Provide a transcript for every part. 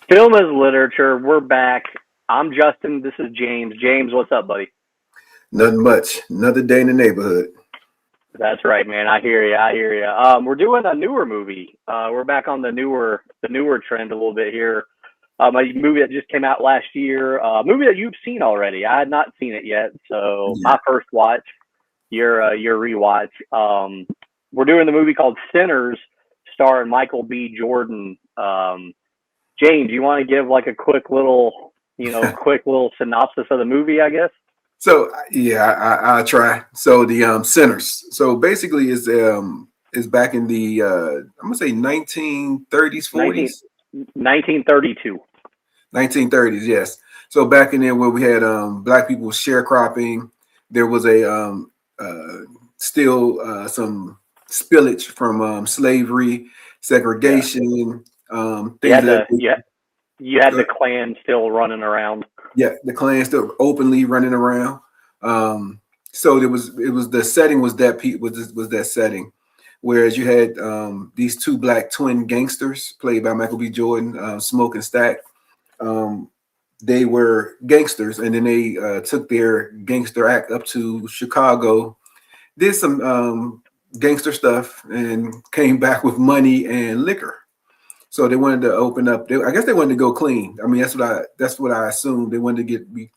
Film is literature. We're back. I'm Justin. This is James. James, what's up, buddy? Nothing much. Another day in the neighborhood. That's right, man. I hear you. I hear you. We're doing a newer movie. We're back on the newer trend a little bit here. A movie that just came out last year. A movie that you've seen already. I had not seen it yet, so Yeah. my first watch. Your rewatch. We're doing the movie called Sinners, starring Michael B. Jordan. James, you want to give like a quick little synopsis of the movie, I guess? So yeah, I try. So the Sinners. So basically, is back in the I'm gonna say 1930s, 19, 40s, 1932. 1930s. Yes. So back in there where we had black people sharecropping, there was a still some spillage from slavery, Yeah. segregation, You things had of that. the you had the Klan still running around. Yeah, the Klan still openly running around. Um, so it was the setting was that was that setting, whereas you had these two black twin gangsters played by Michael B. Jordan, Smoke and Stack. Um, they were gangsters, and then they took their gangster act up to Chicago, did some gangster stuff, and came back with money and liquor. So they wanted to open up. I guess they wanted to go clean. I mean, that's what I assumed. They wanted to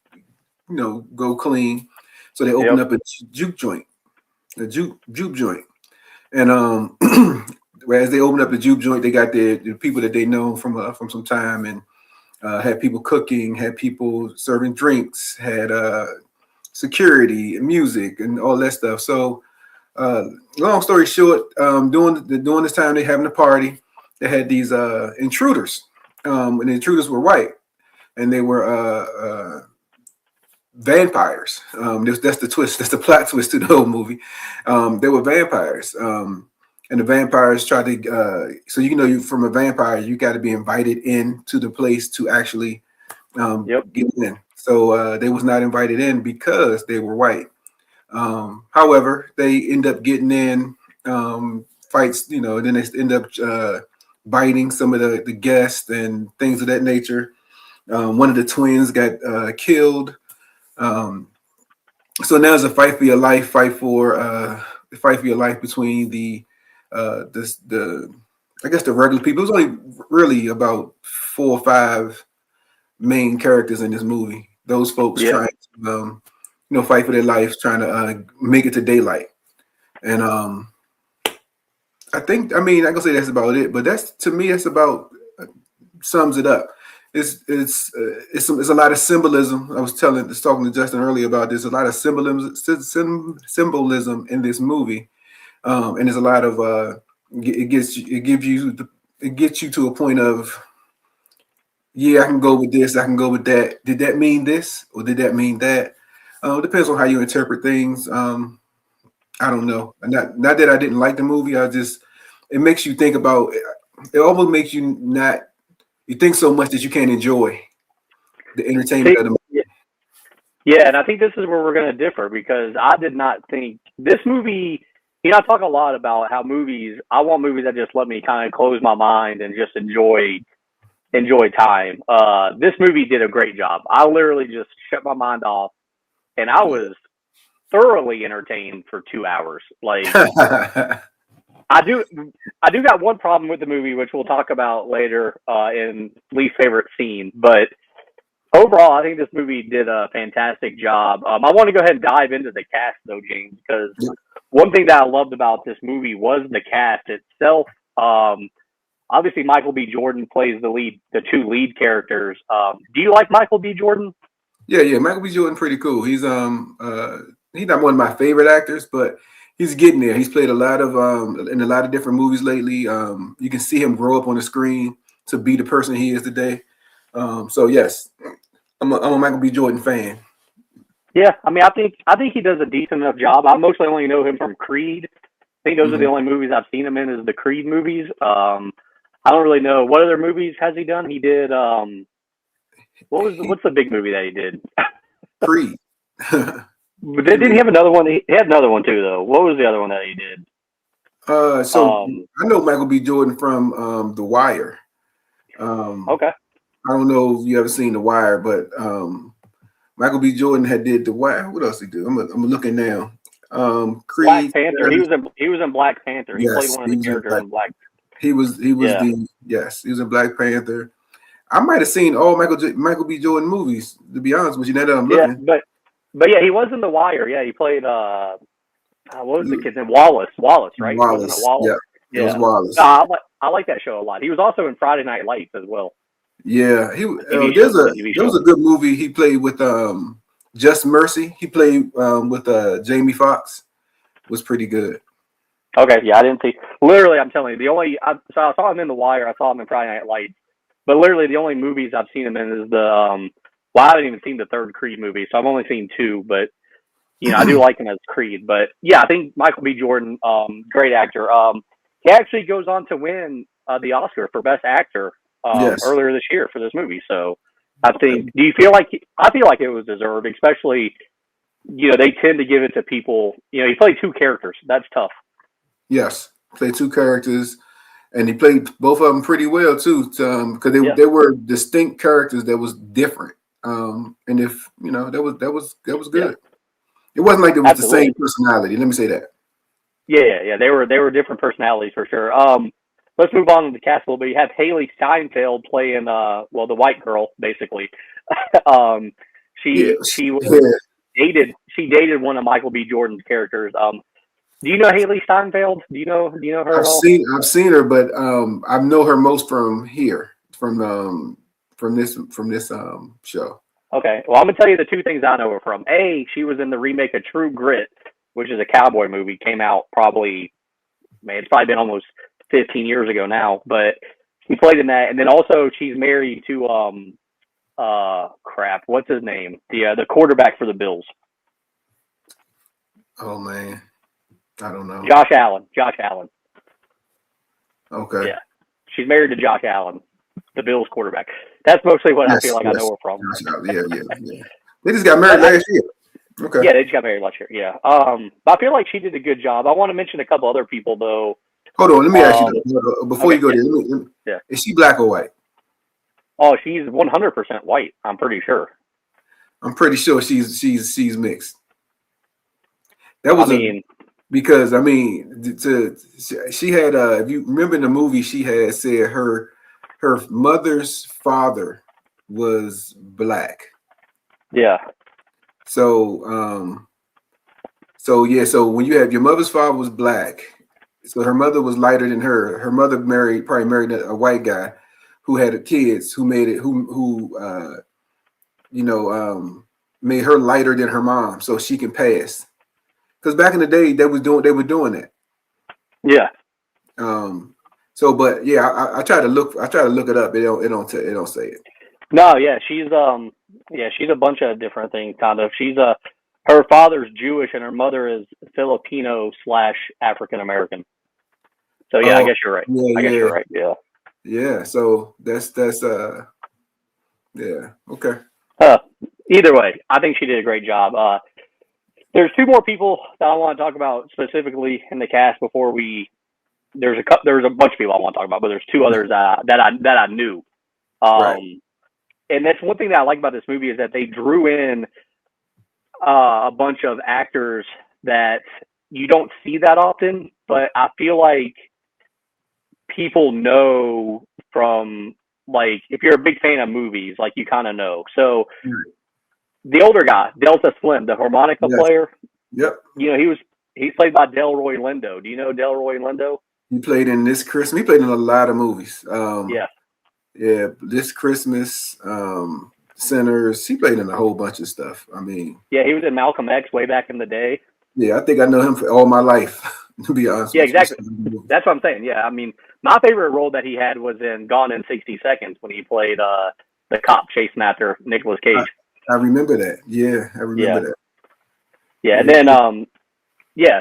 go clean. So they opened Yep. up a juke joint, a juke joint, and whereas they opened up the juke joint, they got the people that they know from some time, and had people cooking, had people serving drinks, had security, music, and all that stuff. So uh, long story short, during this time they having a party, they had these intruders, and the intruders were white, and they were vampires. That's the twist. That's the plot twist to the whole movie. They were vampires, and the vampires tried to. So you from a vampire, you got to be invited in to the place to actually Yep. get in. So they was not invited in because they were white. However, they end up getting in fights. Then they end up biting some of the guests and things of that nature. One of the twins got killed. Um, so now it's a fight for your life, fight for your life between the I guess the regular people. It was only really about 4 or 5 main characters in this movie. Those folks Yeah. trying to fight for their lives, trying to make it to daylight. And I mean I can say that's about it. But that's to me that's about sums it up. It's a lot of symbolism. I was talking to Justin earlier about this. A lot of symbolism in this movie, and there's a lot of it gets you to a point of, yeah, I can go with this, I can go with that. Did that mean this or did that mean that? Depends on how you interpret things. I don't know. Not that I didn't like the movie. It makes you think about. It almost makes you not. You think so much that you can't enjoy the entertainment See, of the movie. yeah, yeah, and I think this is where we're going to differ because I did not think this movie. I talk a lot about how movies. I want movies that just let me kind of close my mind and just enjoy time. This movie did a great job. I literally just shut my mind off, and I was thoroughly entertained for 2 hours. Like Yeah. I do, I do got one problem with the movie, which we'll talk about later in least favorite scene. But overall, I think this movie did a fantastic job. I want to go ahead and dive into the cast, though, James, because one thing that I loved about this movie was the cast itself. Obviously, Michael B. Jordan plays the two lead characters. Do you like Michael B. Jordan? Yeah. Michael B. Jordan pretty cool. He's not one of my favorite actors, but he's getting there. He's played a lot of in a lot of different movies lately. You can see him grow up on the screen to be the person he is today. So yes, I'm a Michael B. Jordan fan. Yeah, I mean, I think he does a decent enough job. I mostly only know him from Creed. I think those are the Mhm. only movies I've seen him in is the Creed movies. I don't really know what other movies has he done. He did He what's the big movie that he did? Creed. Didn't he have another one? He had another one too, though. What was the other one that he did? So Um, I know Michael B. Jordan from The Wire. Um, okay, I don't know if you ever seen The Wire, but Michael B. Jordan had did The Wire. What else he do? I'm looking now. Black Creed. Panther. He was in Black Panther. He played Yes, one of he the was in characters Black. in Black. He was Yeah, the yes. He was in Black Panther. I might have seen all Michael B. Jordan movies. To be honest with you, now that I'm yeah, looking, but yeah, he was in The Wire. Yeah, he played what was the kid's name? Wallace. Wallace, right? Wasn't it Wallace. Wallace? Yeah, it was Yeah. Wallace. I like that show a lot. He was also in Friday Night Lights as well. Yeah, The TV show. The TV there was show. a good movie he played with Just Mercy. He played with Jamie Foxx. Was pretty good. Okay, yeah, I didn't see. Literally, I'm telling you, so I saw him in The Wire. I saw him in Friday Night Lights. But literally, the only movies I've seen him in is the well, I haven't even seen the third Creed movie, so I've only seen two. But I do like him as Creed. But yeah, I think Michael B. Jordan, great actor. He actually goes on to win the Oscar for Best Actor Yes. earlier this year for this movie. So I think, do you feel like? I feel like it was deserved, especially they tend to give it to people. He played two characters. That's tough. Yes. Played two characters, and he played both of them pretty well too. Because they were distinct characters that was different. And if that was good. Yeah. It wasn't like it was Absolutely. the same personality. Let me say that. Yeah. They were different personalities for sure. Let's move on to the cast a little bit. You have Haley Steinfeld playing the white girl, basically. She was dated one of Michael B. Jordan's characters. Do you know Haley Steinfeld? Do you know her at all? I've seen her, but I know her most from here, from this show. Okay. Well, I'm gonna tell you the two things I know her from. She was in the remake of True Grit, which is a cowboy movie. Came out it's probably been almost 15 years ago now, but she played in that. And then also she's married to what's his name? The quarterback for the Bills. Oh man, I don't know. Josh Allen. Okay. Yeah. She's married to Josh Allen, the Bills quarterback. That's mostly what I feel like I know her from. Yeah. They just got married last year. Okay. Yeah, they just got married last year. Yeah. But I feel like she did a good job. I want to mention a couple other people though. Hold on, let me ask you before you go there. Is she black or white? Oh, she's 100% white. I'm pretty sure. I'm pretty sure she's mixed. That was because she had if you remember in the movie, she had said her mother's father was black. Yeah. So when you have your mother's father was black, so her mother was lighter than her. Her mother probably married a white guy who had kids who made it made her lighter than her mom so she can pass. Because back in the day they were doing that. Yeah. But yeah, I try to look it up. It don't say it. No, yeah, she's a bunch of different things kind of. Her father's Jewish and her mother is Filipino / African American. So yeah, I guess you're right. Yeah, I guess you're right. Yeah. Yeah. So that's yeah. Okay. Either way, I think she did a great job. There's two more people that I want to talk about specifically in the cast before there's a bunch of people I want to talk about, but there's two others that I knew. Right. And that's one thing that I like about this movie is that they drew in a bunch of actors that you don't see that often, but I feel like people know from, like, if you're a big fan of movies, like, you kind of know. So the older guy, Delta Slim, the harmonica player. Yep. He's played by Delroy Lindo. Do you know Delroy Lindo? He played in This Christmas. He played in a lot of movies. Yeah, This Christmas, Sinners. He played in a whole bunch of stuff. Yeah, he was in Malcolm X way back in the day. Yeah, I think I know him for all my life, to be honest. Yeah, exactly. That's what I'm saying. Yeah, my favorite role that he had was in Gone in 60 Seconds when he played the cop chasing after Nicolas Cage. I remember that. Yeah, I remember that. Yeah, and then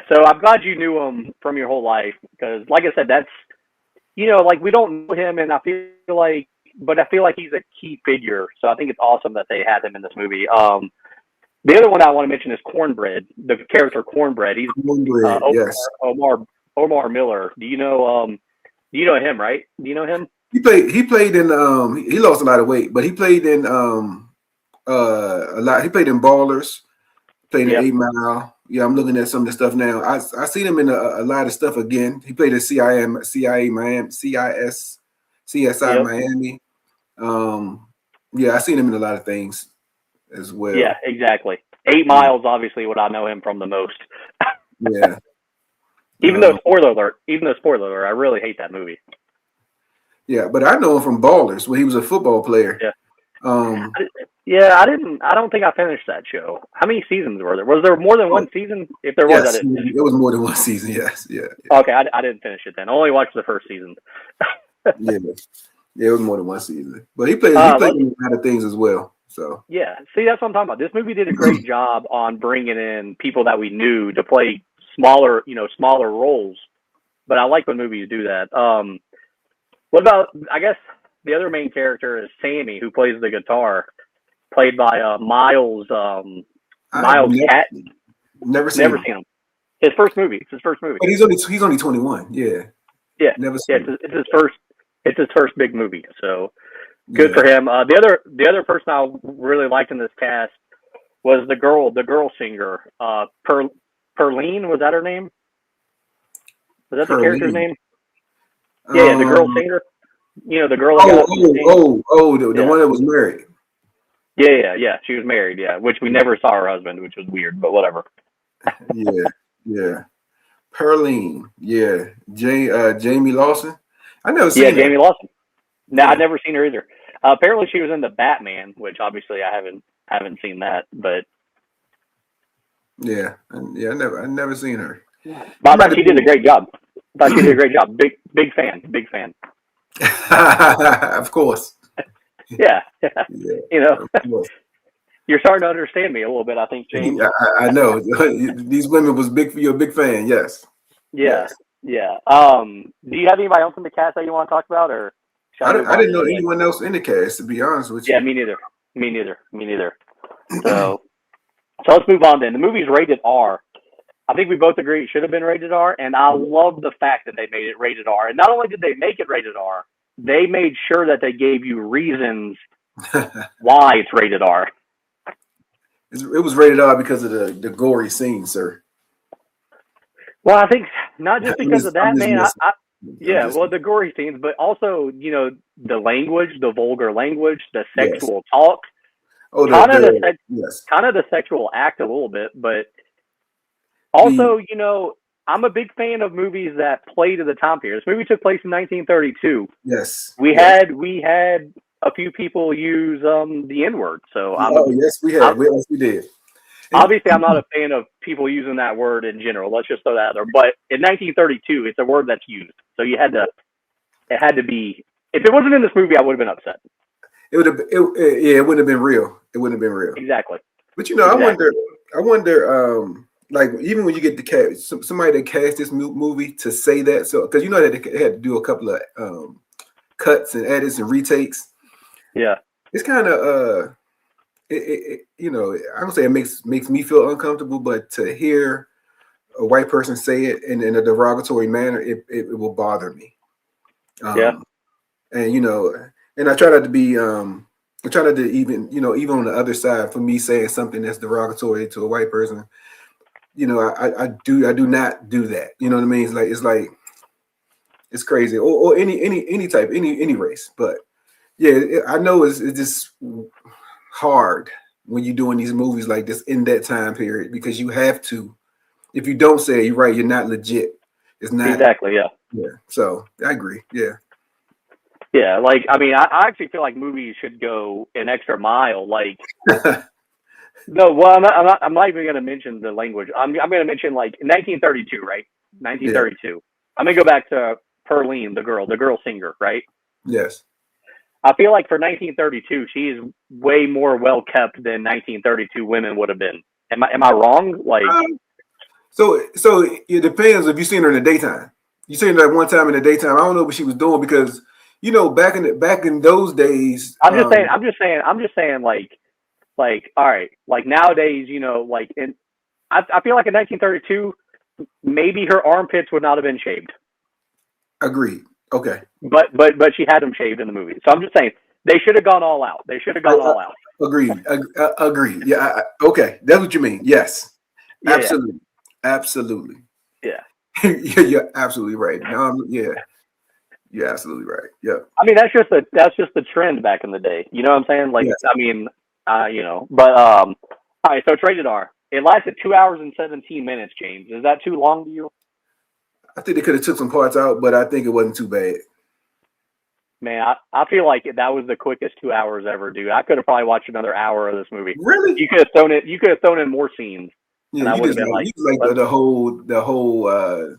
so I'm glad you knew him from your whole life because, like I said, that's like we don't know him, and I feel like he's a key figure. So I think it's awesome that they had him in this movie. The other one I want to mention is Cornbread, the character Cornbread. He's Cornbread, yes. Omar Miller. Do you know him? Right? Do you know him? He played in he lost a lot of weight, but he played in a lot. He played in Ballers, played in Yep. 8 Mile. Yeah, I'm looking at some of the stuff now. I seen him in a lot of stuff again. He played in CIA Miami, CSI Yep. Miami. Um, yeah, I seen him in a lot of things as Yeah, well. exactly. Eight Yeah, Miles, obviously, what I know him from the most. yeah. Even though Um, spoiler alert, I really hate that movie. yeah, but I know him from Ballers when he was a football player. Yeah. Um, Yeah, I didn't. I don't think I finished that show. How many seasons were there? Was there more than oh, one season? If there was, I yes, didn't finish it was more than one season. Yes, yeah, it. Okay, I didn't finish it then. I only watched the first season. yeah, yeah. It was more than one season. But he played Let's. in a lot of things as well. So Yeah, see, that's what I'm talking about. This movie did a great job on bringing in people that we knew to play smaller roles. But I like when movies do that. What about? I guess the other main character is Sammy, who plays the guitar, played by Miles I've Miles Cat. never seen Never him. seen him. His first movie. It's his first movie. But he's only 21. Yeah, Yeah, never yeah. seen him. It's his first. It's his first big movie. So good Yeah, for him. The other person I really liked in this cast was the girl singer. Perlene, was that her name? Was that the character's Pearline. name? Yeah, the girl Um. singer. You know, the girl that got up on the stage. The Yeah, one that was married. yeah. She was married. Yeah, which we never saw her husband, which was weird, but whatever. Yeah, yeah. Pearline. Yeah. Jamie Lawson. I never Yeah, seen her. Jamie Lawson. No, I've Yeah, never seen her either. Apparently, she was in the Batman, which obviously I haven't seen that, but yeah, yeah. I never seen her. but She I might thought have she did a been. great job. I thought she did a great job. Big fan. Big fan. Of course. Yeah, Yeah, you know, of course. you're starting to understand me a little bit. I think, James. I know. These women was big. You're a big fan. Yes. Yeah, Yes. yeah. Do you have anybody else in the cast that you want to talk about, or shall I move I on didn't to know the next? anyone else in the cast. To be honest with Yeah, you. me neither. Me neither. Me neither. So, so let's move on then. The movie's rated R. I think we both agree it should have been rated R, and I love the fact that they made it rated R. And not only did they make it rated R, they made sure that they gave you reasons why it's rated R. It was rated R because of the gory scene, sir. Well, I think not just because of I'm that, just man. messing. I'm Yeah, just well, the gory scenes, but also, the language, the vulgar language, the yes. sexual talk, Oh, kind of yes. the sexual act a little bit, but The also, I'm a big fan of movies that play to the time period. This movie took place in 1932. yes. We Yes. had a few people use the N word, so Oh, yes, we I'm had. Yes, we did. And obviously I'm not a fan of people using that word in general. Let's just throw that out there. But in 1932, it's a word that's used, so it had to be. If it wasn't in this movie, I would have been upset. it would have. Yeah, it wouldn't have been real. It wouldn't have been real. Exactly, But I exactly. wonder. I wonder. Like even when you get the cast, somebody that cast this movie to say that, so because that they had to do a couple of cuts and edits and retakes. Yeah, It's kind of I don't say it makes me feel uncomfortable, but to hear a white person say it in a derogatory manner, it will bother me. yeah. Um, and and I try not to be I try not to even even on the other side for me saying something that's derogatory to a white person. I do not do that. You know what I mean? It's like it's crazy or any type any race, but yeah, I know it's just hard when you're doing these movies like this in that time period because you have to. If you don't say it, you're right. You're not legit. It's not. Exactly. Yeah. Yeah. So I agree. Yeah. Yeah. Like, I mean, I actually feel like movies should go an extra mile. Like, no, well, I'm not even going to mention the language. I'm going to mention like 1932, right? Yeah. 1932. I'm going to go back to Perlene, the girl singer, right? Yes. I feel like for 1932, she is way more well kept than 1932 women would have been. Am I wrong? Like, Um, so it depends if you've seen her in the daytime. You seen her that one time in the daytime. I don't know what she was doing because back in those days. I'm just saying, like, all right, like nowadays, like I feel like in 1932, maybe her armpits would not have been shaved. Agreed. Okay. but she had them shaved in the movie. So I'm just saying they should have gone all out. They should have gone all out. Agreed. Agreed. Yeah. Okay. That's what you mean. Yes. Yeah, Absolutely. Absolutely. yeah. You're absolutely right. Yeah. You're absolutely right. Yep. I mean, that's just the trend back in the day. You know what I'm saying? Like, Yes. I mean, but all right. So it's rated R. It lasted 2 hours and 17 minutes. James, is that too long to you? I think they could have took some parts out, but I think it wasn't too bad. Man, I feel like that was the quickest 2 hours ever, dude. I could have probably watched another hour of this movie. Really? You could have thrown it. You could have thrown in more scenes, and Yeah. I You would have just been like like, the whole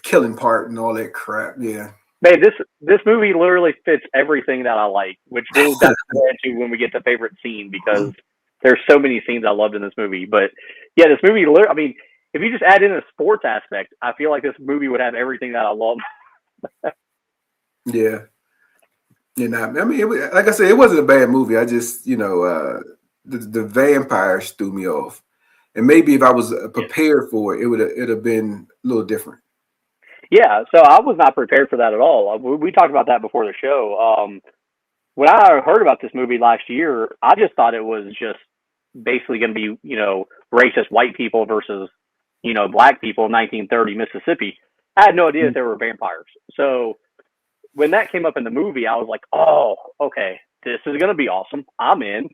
killing part and all that crap. Yeah. man, this movie literally fits everything that I like, which we'll dive into when we get to favorite scene because there's so many scenes I loved in this movie. But yeah, this movie, I mean, if you just add in a sports aspect, I feel like this movie would have everything that I love. Yeah. You know, I mean, like I said, it wasn't a bad movie. I just, the vampires threw me off, and maybe if I was prepared for it, it'd have been a little different. Yeah, so I was not prepared for that at all. We talked about that before the show. When I heard about this movie last year, I just thought it was just basically going to be, racist white people versus, black people in 1930 Mississippi. I had no idea that there were vampires. So when that came up in the movie, I was like, oh, okay, this is going to be awesome. I'm in.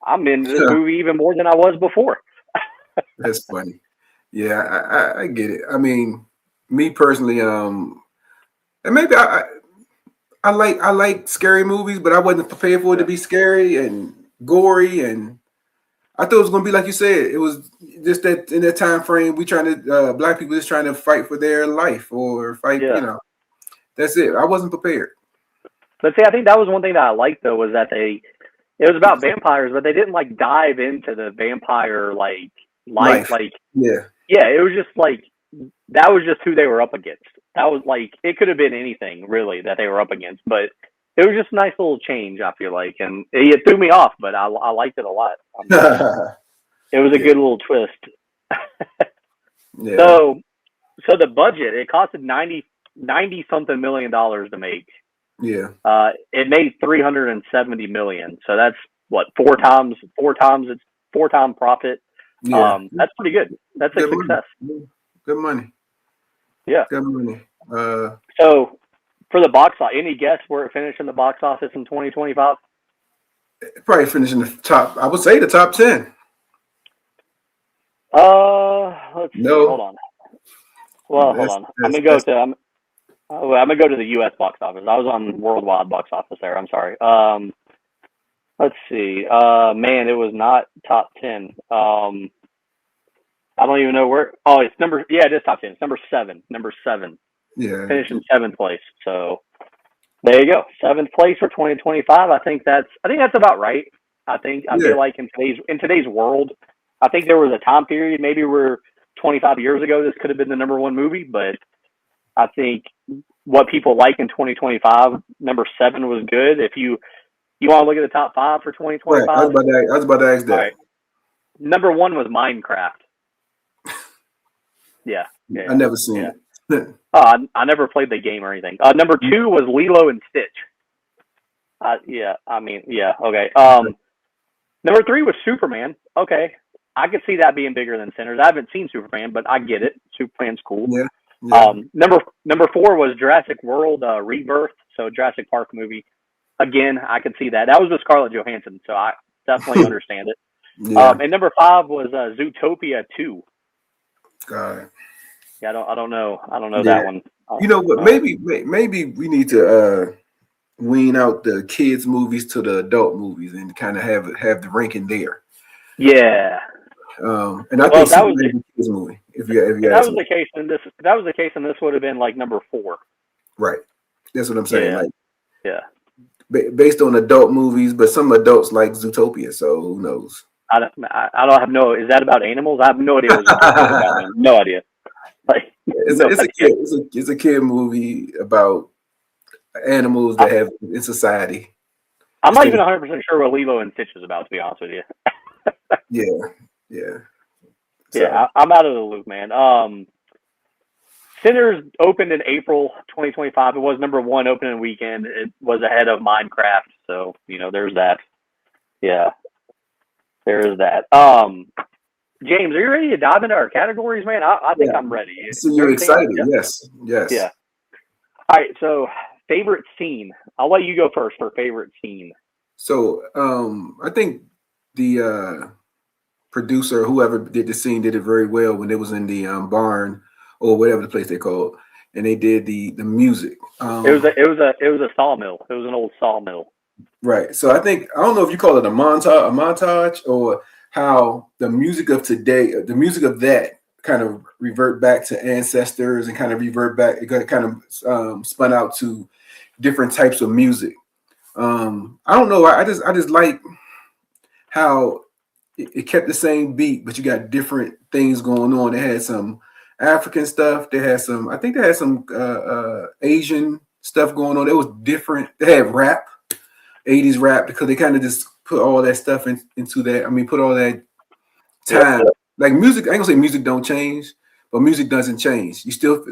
I'm into this movie even more than I was before. That's funny. Yeah, I get it. I mean, me personally, and maybe I like scary movies, but I wasn't prepared for it to be scary and gory, and I thought it was gonna be like you said. It was just that in that time frame, we trying to black people just trying to fight for their life or fight. Yeah. That's it. I wasn't prepared. But see, I think that was one thing that I liked though was that it was about vampires, but they didn't like dive into the vampire like life. Like Yeah. it was just like that was just who they were up against. That was like it could have been anything really that they were up against, but it was just a nice little change. I feel like, and it threw me off, but I liked it a lot. It was a good little twist. Yeah. So the budget it costed 90 something million dollars to make. Yeah. It made 370 million. So that's what four times its 4-time profit. Yeah. That's pretty good. That's a success. Good money. Yeah. Good money. So for the box office, any guess where it finished in the box office in 2025? Probably finishing the top. I would say the top 10. Let's see. No. Hold on. Well, hold on. I'm gonna go to the U.S. box office. I was on worldwide box office there. I'm sorry. Let's see. Man, it was not top 10. I don't even know where. Oh, it's number. Yeah, it is top 10. It's number 7. Number 7. Yeah. Finished in 7th place. So there you go. 7th place for 2025. I think that's about right. I feel like in today's world, I think there was a time period maybe where 25 years ago this could have been the number 1 movie, but I think what people like in 2025, number 7 was good. If you want to look at the top 5 for 2025, right. I was about to ask that. Right. Number 1 was Minecraft. Yeah. I never seen it. I never played the game or anything. Number 2 was Lilo and Stitch. Okay. Number 3 was Superman. Okay. I could see that being bigger than Sinners. I haven't seen Superman, but I get it. Superman's cool. Yeah. Number 4 was Jurassic World Rebirth, so Jurassic Park movie. Again, I could see that. That was with Scarlett Johansson, so I definitely understand it. Yeah. And number 5 was Zootopia 2. Got it. Yeah, I don't know that one. You know what? Maybe we need to wean out the kids' movies to the adult movies and kind of have the ranking there. Yeah. And I think that was a kids movie. If that was the case, and this would have been like number 4. Right. That's what I'm saying. Yeah. Based on adult movies, but some adults like Zootopia, so who knows? I don't have no. Is that about animals? I have no idea what Zootopia is about. No idea. Like it's a kid movie about animals that have in society. I'm not even 100% sure what Lilo and Stitch is about, to be honest with you. Yeah. So. Yeah, I'm out of the loop, man. Sinners opened in April 2025. It was number one opening weekend. It was ahead of Minecraft, so there's that. Yeah, there is that. James, are you ready to dive into our categories, man? I think I'm ready. So you're excited? Yes. Yeah. All right. So, favorite scene. I'll let you go first for favorite scene. So, I think the producer, whoever did the scene, did it very well when they was in the barn or whatever the place they called, and they did the music. It was a sawmill. It was an old sawmill. Right. So I don't know if you call it a montage, or how the music of today, the music of that kind of revert back to ancestors and kind of revert back. It got kind of spun out to different types of music. I don't know. I just like how it kept the same beat, but you got different things going on. They had some African stuff. They had some, I think they had some Asian stuff going on. It was different. They had rap, 80s rap, because they kind of just put all that stuff into that. I mean, put all that time. Like music, I ain't gonna say music don't change, but music doesn't change. You still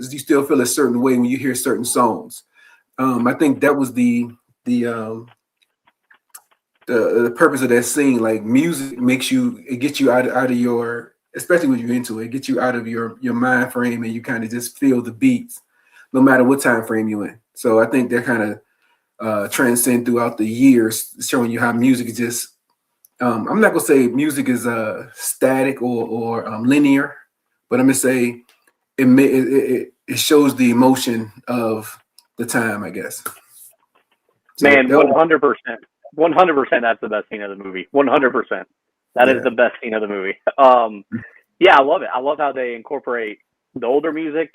feel a certain way when you hear certain songs. I think that was the purpose of that scene. Like music it gets you out of your, especially when you're into it, gets you out of your mind frame, and you kind of just feel the beats no matter what time frame you're in. So I think that kind of transcend throughout the years, showing you how music is just I'm not gonna say music is static or linear, but I'm gonna say it shows the emotion of the time, I guess. So man, 100%. 100%, that's the best scene of the movie. 100%. That is the best scene of the movie. Yeah, I love it. I love how they incorporate the older music.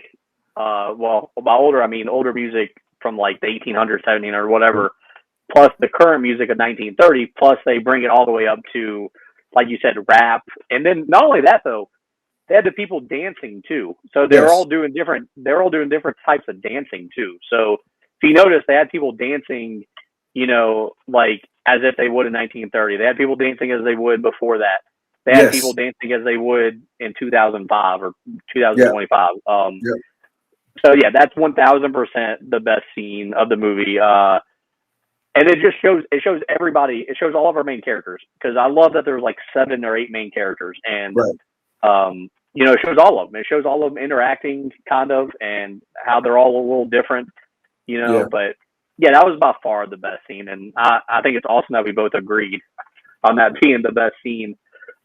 Well, by older, I mean older music from like the 1800s, 1700s, or whatever, plus the current music of 1930, plus they bring it all the way up to, like you said, rap. And then not only that, though, they had the people dancing too. So they're all doing different types of dancing too. So if you notice, they had people dancing, like as if they would in 1930. They had people dancing as they would before that. They had people dancing as they would in 2005 or 2025. So yeah, that's 1000% the best scene of the movie. And it just shows everybody. It shows all of our main characters, because I love that there's like 7 or 8 main characters, and it shows all of them. It shows all of them interacting kind of, and how they're all a little different, but yeah, that was by far the best scene. And I think it's awesome that we both agreed on that being the best scene.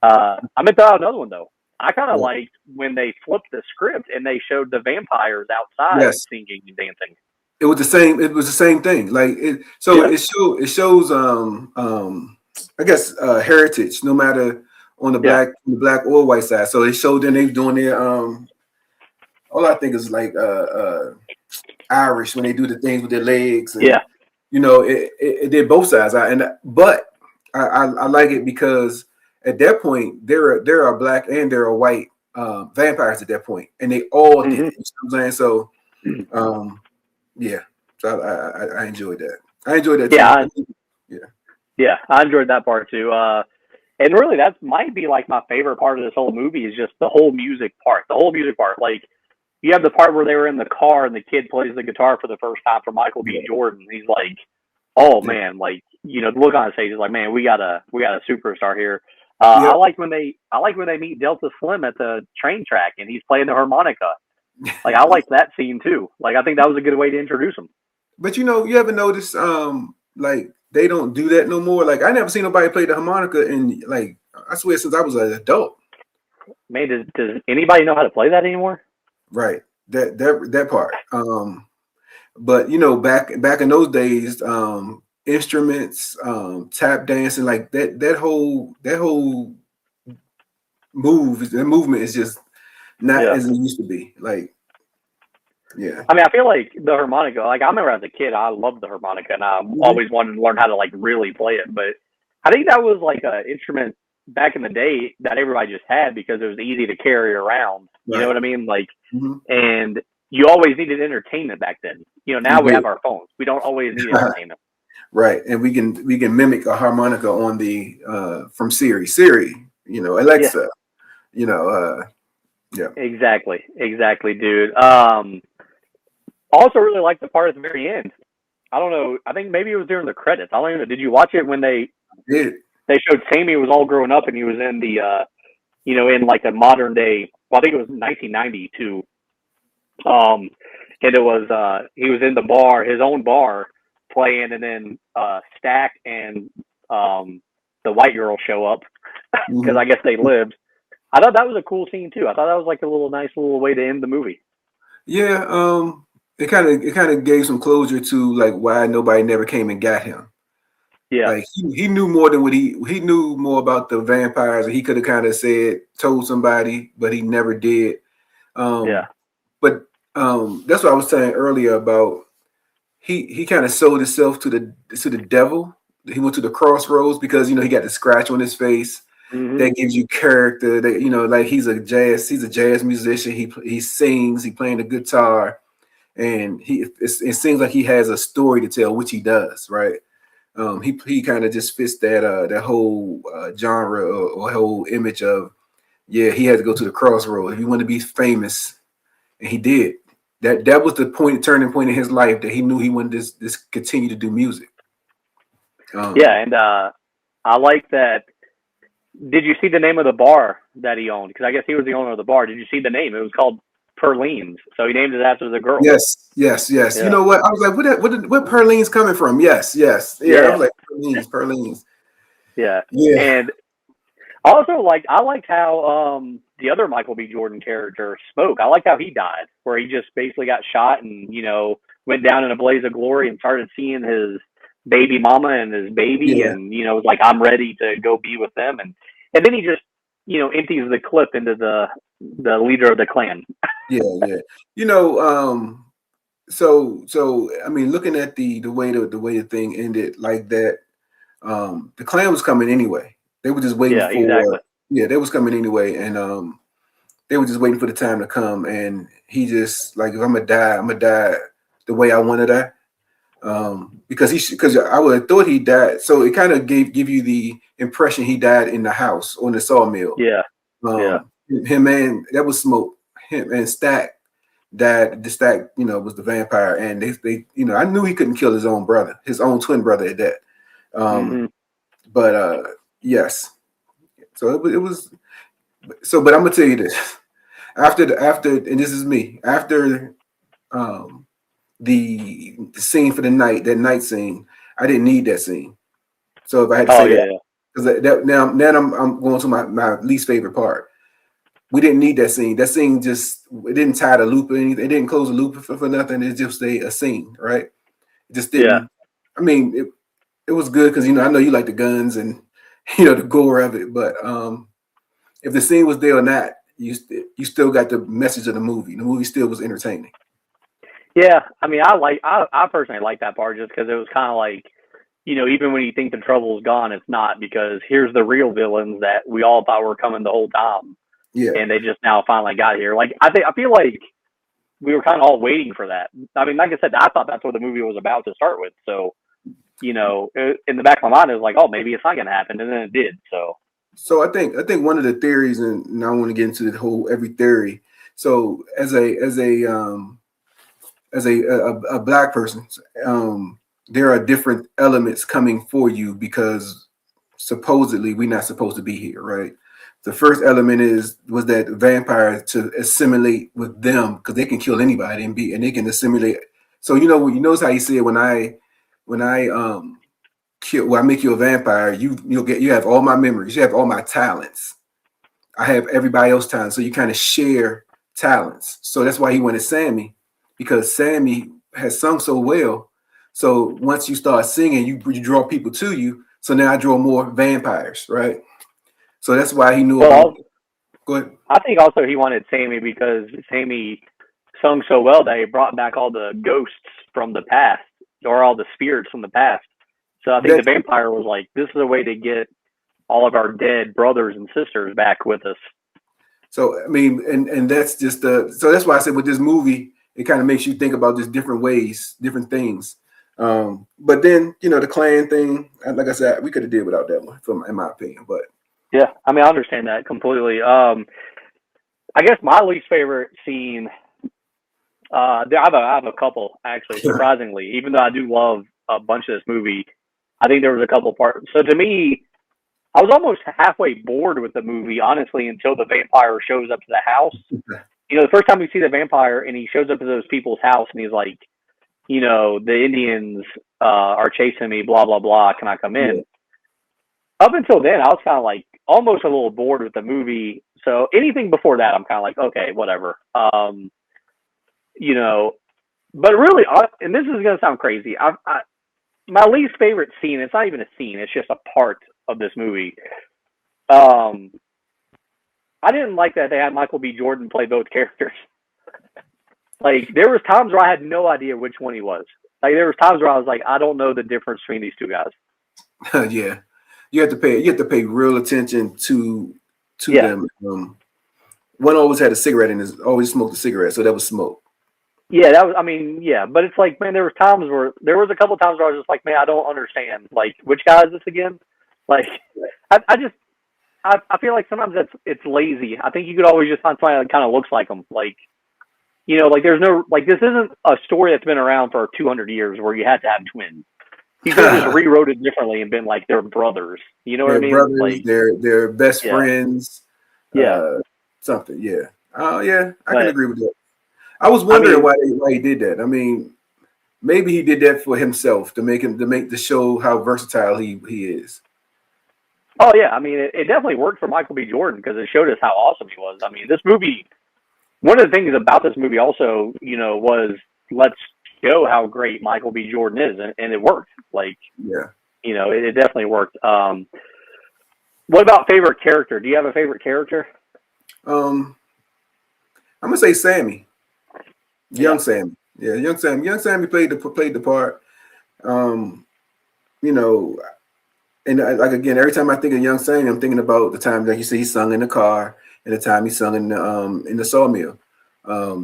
I'm going to throw out another one, though. I kind of liked when they flipped the script and they showed the vampires outside singing and dancing. It was the same. It was the same thing. Like it. So it shows. I guess heritage, no matter on the black or white side. So they showed them they doing their all I think is like Irish, when they do the things with their legs. And, it did both sides. But I like it because at that point there are black and there are white vampires at that point, and they all did it. You know what I'm saying? So so I enjoyed that. I enjoyed that too. I enjoyed that part too. And really, that might be like my favorite part of this whole movie, is just the whole music part. The whole music part, like you have the part where they were in the car and the kid plays the guitar for the first time for Michael B. Jordan. He's like, "Oh man!" Like the look on his face is like, "Man, we got a superstar here." I like when they meet Delta Slim at the train track and he's playing the harmonica. Like I like that scene too. Like I think that was a good way to introduce him. But you ever notice like they don't do that no more? Like I never seen nobody play the harmonica in, like, I swear, since I was an adult. Man, does anybody know how to play that anymore? Right. That part. But back in those days, instruments, tap dancing, like that whole movement is just not as it used to be. Like, yeah. I mean, I feel like the harmonica, like I remember as a kid, I loved the harmonica and I always wanted to learn how to like really play it. But I think that was like an instrument back in the day that everybody just had because it was easy to carry around. You know what I mean? Like, and you always needed entertainment back then. Now we have our phones. We don't always need entertainment. Right. And we can mimic a harmonica on the from Siri, Alexa, Yeah. Exactly, dude. Also really liked the part at the very end. I don't know. I think maybe it was during the credits. I don't even know. Did you watch it when Yeah. they showed Sammy was all grown up and he was in the in like a modern day. Well, I think it was 1992. And it was he was in the bar, his own bar, playing, and then Stack and the white girl show up because Mhm. I guess they lived. I thought that was a cool scene too. I thought that was like a little nice little way to end the movie. Yeah. It kind of gave some closure to like why nobody never came and got him. Yeah, Like he knew more than what he knew more about the vampires, and he could have kind of said told somebody, but he never did. yeah, But that's what I was saying earlier about he kind of sold himself to the devil. He went to the crossroads because he got the scratch on his face. hmm That gives you character. That like he's a jazz musician. He sings. He playing the guitar, and it seems like he has a story to tell, which he does, right? He kind of just fits that whole genre or whole image of he had to go to the crossroad if you want to be famous, and he did. That was the turning point in his life that he knew he wanted this continue to do music. yeah. Um, And I like that. Did you see the name of the bar that he owned? Because I guess he was the owner of the bar. Did you see the name? It was called Perlene's. So he named it after the girl. yes. You Yeah, know what? I was like, what Perlene's coming from? Yes. Yeah, I yeah, was like, Perlene's. yeah. Yeah, And also, I liked how the other Michael B. Jordan character Smoke. I liked how he died, where he just basically got shot and went down in a blaze of glory and started seeing his baby mama and his baby, yeah, and was like, I'm ready to go be with them, and then he just empties the clip into the leader of the clan. yeah. You know, so I mean, looking at the way the thing ended like that, the clan was coming anyway. They were just waiting Yeah, for exactly. they was coming anyway, and they were just waiting for the time to come. And he just like, if I'm gonna die the way I want to die. Because I would have thought he died. So it kind of give you the impression he died in the house on the sawmill. Yeah, yeah. Him and that was Smoke. Him and Stack died. The Stack, was the vampire, and they I knew he couldn't kill his own brother, his own twin brother at that. Um, Hmm. but yes, so it was. So, but I'm gonna tell you this: after, and this is me after um, the scene for the night, that night scene, I didn't need that scene. So if I had to Oh say that, yeah, because now I'm going to my least favorite part. We didn't need that scene. That scene just it didn't tie the loop or anything. It didn't close the loop for nothing. It's just a scene, right? It just yeah, didn't. I mean, it was good because I know you like the guns and the gore of it, but if the scene was there or not, you still got the message of the movie. The movie still was entertaining. yeah. I mean, I personally like that part just because it was kind of like even when you think the trouble's gone, it's not because here's the real villains that we all thought were coming the whole time, Yeah. and they just now finally got here. Like I feel like we were kind of all waiting for that. I mean, like I said, I thought that's what the movie was about to start with. So in the back of my mind, it was like, oh, maybe it's not going to happen, and then it did. So So I think one of the theories, and I want to get into the whole every theory. So as a black person, there are different elements coming for you because supposedly we're not supposed to be here, right? The first element was that vampire to assimilate with them because they can kill anybody and they can assimilate. So you notice how you said when I kill when I make you a vampire, you have all my memories, you have all my talents. I have everybody else's talents, so you kind of share talents. So that's why he wanted Sammy, because Sammy has sung so well. So once you start singing, you draw people to you. So now I draw more vampires, right? So that's why he knew about. well, Go ahead. I think also he wanted Sammy because Sammy sung so well that he brought back all the ghosts from the past or all the spirits from the past. So I think the That vampire was like, this is a way to get all of our dead brothers and sisters back with us. so I mean, and that's just so that's why I said with this movie, it kind of makes you think about just different ways, different things. But then the clan thing, like I said, we could have did without that one, in my opinion. But Yeah, I mean, I understand that completely. I guess my least favorite scene. I have a couple actually. Surprisingly, even though I do love a bunch of this movie, I think there was a couple parts. So to me, I was almost halfway bored with the movie, honestly, until the vampire shows up to the house. You know, the first time we see the vampire and he shows up to those people's house and he's like, you know, the Indians are chasing me, blah blah blah. Can I come in? Yeah. Up until then, I was kind of like almost a little bored with the movie. So anything before that, I'm kind of like, okay, whatever. You know, but really, and this is gonna sound crazy. My least favorite scene. It's not even a scene. It's just a part of this movie. I didn't like that they had Michael B. Jordan play both characters. Like there was times where I had no idea which one he was. Like there was times where I was like, I don't know the difference between these two guys. Yeah, you have to pay real attention to Yeah. them. One always had a cigarette in his, always smoked a cigarette, so that was smoke. Yeah, that was. I mean, yeah, but it's like, man, there was a couple of times where I was just like, man, I don't understand. Like, which guy is this again? Like, I feel like sometimes it's lazy. I think you could always just find somebody that kind of looks like them. Like, you know, like there's no like this isn't a story that's been around for 200 years where you had to have twins. You could have just rewrote it differently and been like they're brothers. You know what I mean? Brothers, Like, they're best yeah. friends. Yeah. Something. Yeah. Oh yeah, I But, can agree with that. I was wondering why he did that. I mean, maybe he did that for himself to make to show how versatile he is. Oh yeah, I mean, it definitely worked for Michael B. Jordan because it showed us how awesome he was. I mean, this movie. One of the things about this movie also, you know, was let's show how great Michael B. Jordan is, and it worked. Like, yeah, you know, it definitely worked. What about favorite character? Do you have a favorite character? I'm gonna say Sammy, young Yeah. Sammy. Yeah, young Sammy. Young Sammy played the part. You know, and like again, every time I think of young Sammy, I'm thinking about the time that you see he sung in the car and the time he sung in the sawmill.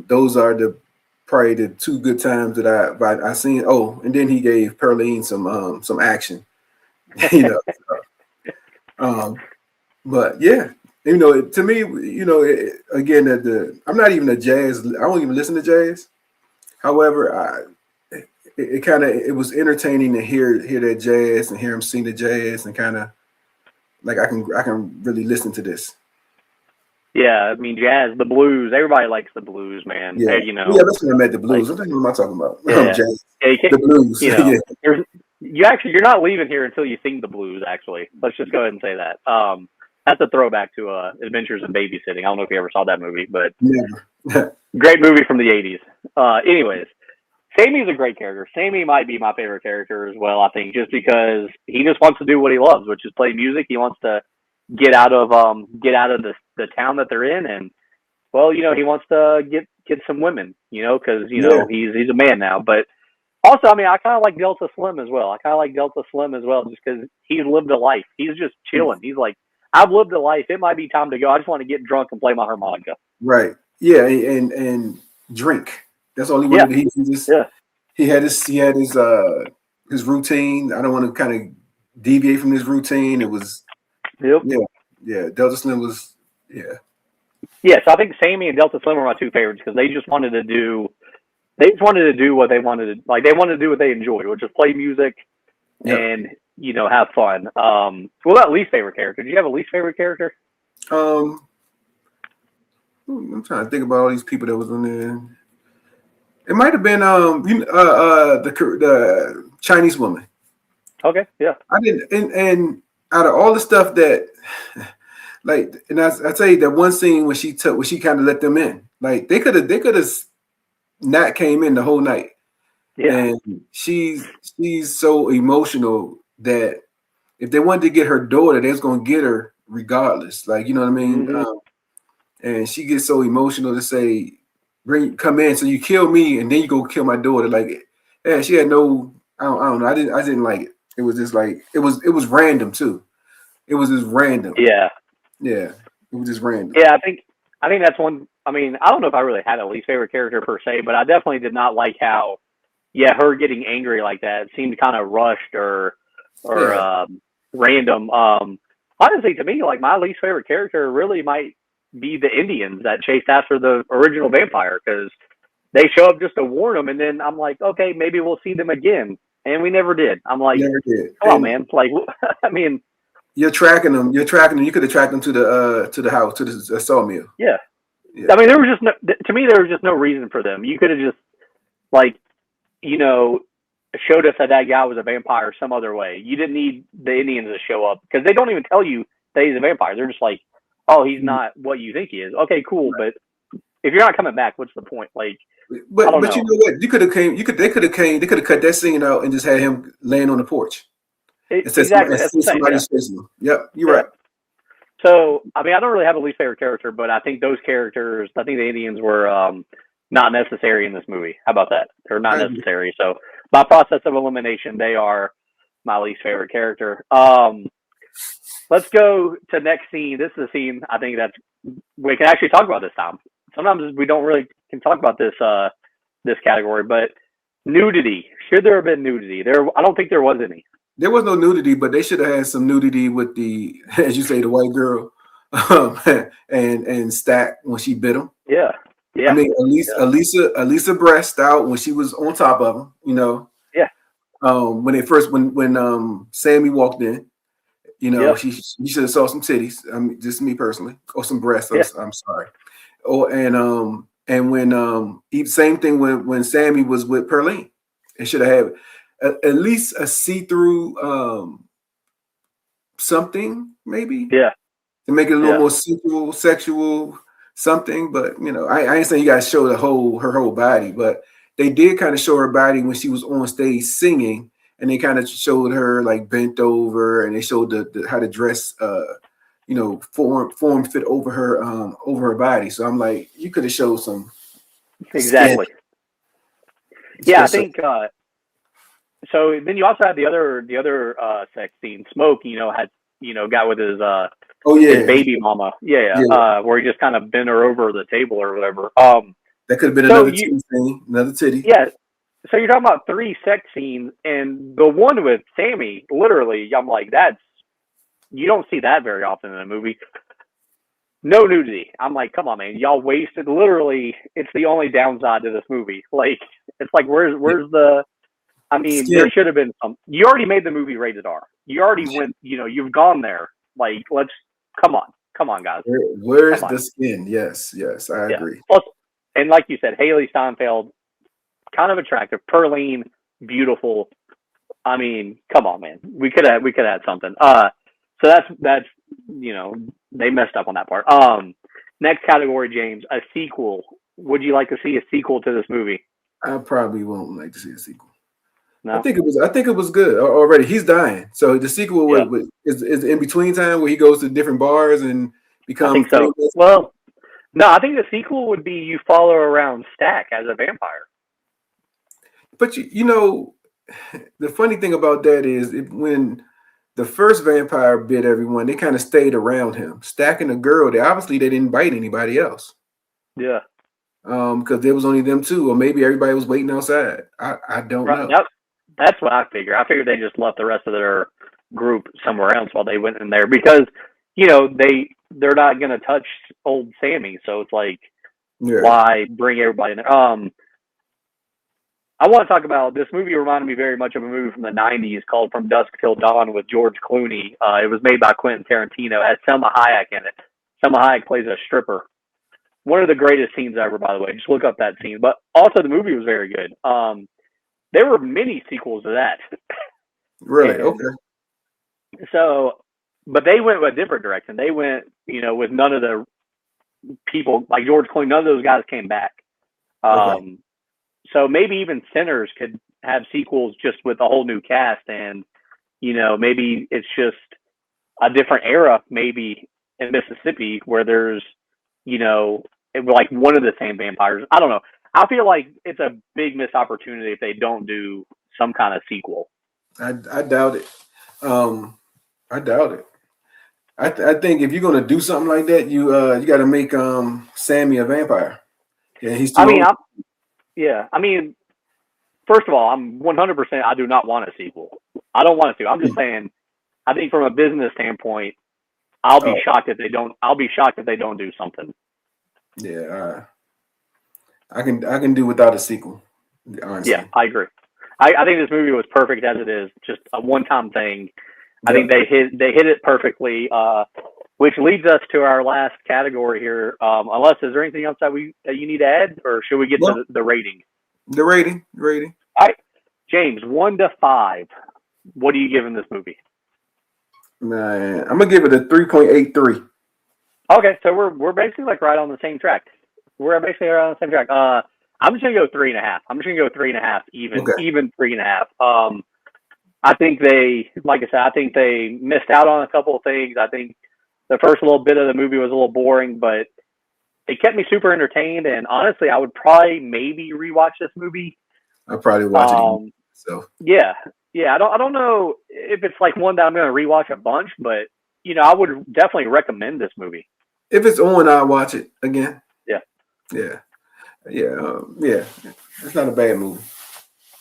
Those are probably the two good times that I seen. Oh, and then he gave Pearline some action. You know. But yeah, you know, to me, you know, again, I'm not even a jazz. I don't even listen to jazz. However, it was entertaining to hear that jazz and hear him sing the jazz and kind of like I can really listen to this. Yeah, I mean, jazz, the blues. Everybody likes the blues, man. Yeah, You know, yeah. That's when I met the blues. like, What am I talking about? Yeah. Jazz. Yeah, The blues. You know, yeah. you're not leaving here until you sing the blues. Actually, let's just go ahead and say that. That's a throwback to Adventures in Babysitting. I don't know if you ever saw that movie, but Never. great movie from the '80s. Anyways, Sammy's a great character. Sammy might be my favorite character as well. I think just because he just wants to do what he loves, which is play music. He wants to get out of the town that they're in, and well, you know, he wants to get some women, you know, because you know he's a man now. But also, I mean, I kind of like Delta Slim as well. Just because he's lived a life. He's just chilling. He's like, I've lived a life. It might be time to go. I just want to get drunk and play my harmonica. Right. Yeah, and drink. That's all he wanted. Yeah. He had his routine. I don't want to kind of deviate from his routine. It was yeah. Delta Slim was Yeah, so I think Sammy and Delta Slim are my two favorites because they just wanted to do what they wanted to, like they wanted to do what they enjoyed, which is play music and you know have fun. What about least favorite character? Do you have a least favorite character? I'm trying to think about all these people that was in there. It might have been the Chinese woman. Okay, yeah. I didn't and out of all the stuff that like, and I tell you that one scene when she kind of let them in, like they could have not came in the whole night. Yeah. And she's so emotional that if they wanted to get her daughter, they was gonna get her regardless. Like, you know what I mean? Mm-hmm. And she gets so emotional to say, come in, so you kill me and then you go kill my daughter. Like, yeah, she had no, I don't know. I didn't like it. It was just like it was random too. It was just random. Yeah. Yeah. It was just random. Yeah, I think that's one. I mean, I don't know if I really had a least favorite character per se, but I definitely did not like how, her getting angry like that seemed kind of rushed or random. Honestly, to me, like my least favorite character really might be the Indians that chased after the original vampire, because they show up just to warn them, and then I'm like, okay, maybe we'll see them again, and we never did. I'm like, Never did. come on, And man. Like, I mean, you're tracking them. You're tracking them. You could have tracked them to the house, to the sawmill. yeah. Yeah. I mean, there was just no, to me, there was just no reason for them. You could have just, like, you know, showed us that that guy was a vampire some other way. You didn't need the Indians to show up, because they don't even tell you that he's a vampire. They're just like, oh, he's not what you think he is. Okay, cool. But if you're not coming back, what's the point? Like, But know. you know what? You could have came. They could have came. They could have cut that scene out and just had him laying on the porch. Exactly. That's the thing. Somebody Yeah. chasing him. Yep, you're right. So, I mean, I don't really have a least favorite character, but I think those characters, I think the Indians were not necessary in this movie. How about that? They're not necessary. So, by process of elimination, they are my least favorite character. Let's go to next scene. This is a scene I think that we can actually talk about this time. Sometimes we don't really can talk about this this category, but nudity. Should there have been nudity? I don't think there was any. There was no nudity, but they should have had some nudity with the, as you say, the white girl, and Stack when she bit him. Yeah, yeah. I mean, Elisa breast out when she was on top of him. You know. Yeah. When Sammy walked in, you know, she should have saw some titties. I mean, just me personally, or some breasts. Yeah. I'm sorry. Oh, and when same thing when Sammy was with Pearline, it should have had at least a see-through something, maybe. Yeah. To make it a little more sexual something. But you know, I ain't saying you guys show her whole body, but they did kind of show her body when she was on stage singing, and they kind of showed her like bent over, and they showed the how the dress you know, form fit over her body. So I'm like, you could have showed some exactly. Skin. Yeah, I think so. Then you also had the other sex scene. Smoke, you know, had got with his his baby mama. Where he just kind of bent her over the table or whatever. That could have been another titty. Yeah. So you're talking about 3 sex scenes, and the one with Sammy, literally, I'm like, you don't see that very often in a movie. No nudity. I'm like, come on, man. Y'all wasted, literally, it's the only downside to this movie. Like, it's like, where's the, I mean, there should have been some, you already made the movie rated R. You already went, you've gone there. Like, come on, guys. Where's the skin? Yes, I agree. Plus, and like you said, Haley Steinfeld, kind of attractive. Pearline, beautiful. I mean, come on, man. We could have had something. So that's they messed up on that part. Next category, James, a sequel. Would you like to see a sequel to this movie? I probably won't like to see a sequel. No? I think it was good already. He's dying, so the sequel is in between time where he goes to different bars and becomes. I think so. Well, no, I think the sequel would be you follow around Stack as a vampire. But you know, the funny thing about that is when the first vampire bit everyone, they kind of stayed around him. Stack and the girl, they didn't bite anybody else. Yeah. Because there was only them two, or maybe everybody was waiting outside. I don't know. Yep. That's what I figure. I figured they just left the rest of their group somewhere else while they went in there, because they're not gonna touch old Sammy, so it's like, why bring everybody in there? I want to talk about this movie. Reminded me very much of a movie from the 90s called From Dusk Till Dawn with George Clooney. It was made by Quentin Tarantino. It had Selma Hayek in it. Selma Hayek plays a stripper. One of the greatest scenes ever, by the way. Just look up that scene. But also the movie was very good. There were many sequels to that. Really? Okay. So, but they went a different direction. They went, with none of the people, like George Clooney, none of those guys came back. Okay. So maybe even Sinners could have sequels just with a whole new cast, and maybe it's just a different era, maybe in Mississippi, where there's like one of the same vampires. I don't know. I feel like it's a big missed opportunity if they don't do some kind of sequel. I doubt it. I doubt it. I think if you're gonna do something like that, you got to make Sammy a vampire. Yeah, he's too old. I mean, first of all, I'm 100%. I do not want a sequel. I don't want it to. I'm just saying. I think from a business standpoint, I'll be Oh. shocked if they don't. I'll be shocked if they don't do something. Yeah, I can do without a sequel. Honestly. Yeah, I agree. I think this movie was perfect as it is, just a one-time thing. I think Yep. they hit it perfectly, which leads us to our last category here. Unless is there anything else that you need to add, or should we get Well, to the rating? the rating. All right, James, 1 to 5. What are you giving this movie? Man, I'm gonna give it a 3.83. Okay, so we're basically like right on the same track. We're basically right on the same track. I'm just gonna go 3.5. I'm just gonna go 3.5, Okay. even 3.5. I think like I said, I think they missed out on a couple of things. I think the first little bit of the movie was a little boring, but it kept me super entertained. And honestly, I would probably maybe rewatch this movie. I'll probably watch it again. So Yeah, yeah. I don't know if it's like one that I'm going to rewatch a bunch, but I would definitely recommend this movie. if it's on, I'll watch it again. Yeah. Yeah. Yeah. It's not a bad movie.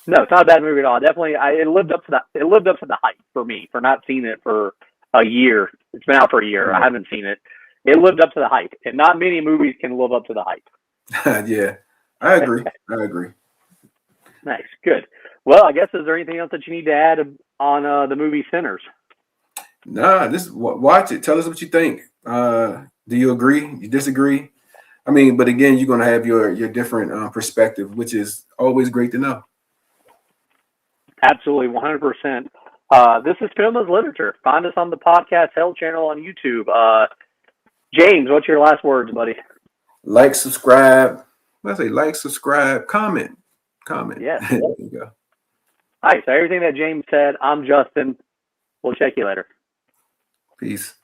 No, it's not a bad movie at all. Definitely, it lived up to that. It lived up to the hype for me for not seeing it for a year. It's been out for a year. I haven't seen it. It lived up to the hype, and not many movies can live up to the hype. Yeah, I agree. Nice, good. Well, I guess is there anything else that you need to add on the movie Sinners? Nah, watch it. Tell us what you think. Do you agree? You disagree? I mean, but again, you're gonna have your different perspective, which is always great to know. Absolutely, 100%. This is Film as Literature. Find us on the Podcast Hell channel on YouTube. James, what's your last words, buddy? Like, subscribe. I say like, subscribe, comment. Yeah. There you go. All right, so everything that James said, I'm Justin. We'll check you later. Peace.